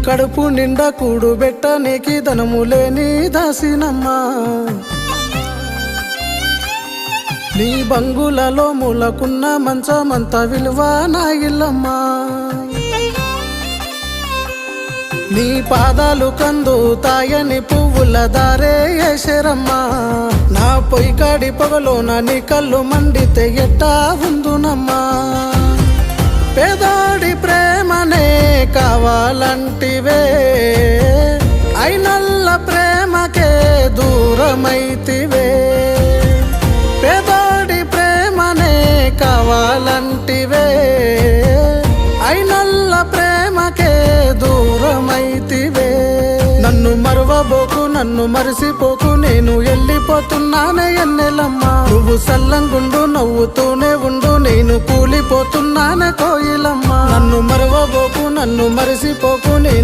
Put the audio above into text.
కడుపు నిండా కూడు బెట్టనికి ధనము లేని దాసినమ్మా నీ బంగులలో మూలకున్న మంచమంత విలువ నా ఇల్లమ్మా నీ పాదాలు కందు తాయని పువ్వుల దారే ఏసరమ్మా నా పొయ్యి కాడి పొగలోన నీ కళ్ళు మండితే ఎట్టా ఉందునమ్మా పేదోడి ప్రేమనే కావాలంటివే అయినల్ల ప్రేమకే దూరమైతివే పేదోడి ప్రేమనే కావాలంటివే అయినల్ల ప్రేమకే దూరమైతివే నన్ను మరువబోకు నన్ను మరిసిపోకు నేను వెళ్ళిపోతున్నానే ఎన్నెలమ్మా నువ్వు సల్లంగుండు నవ్వుతూనే ఉండు నేను కూలిపోతున్నానే కోయిలమ్మా నన్ను మరువబోకు నన్ను మరిసిపోకు నేను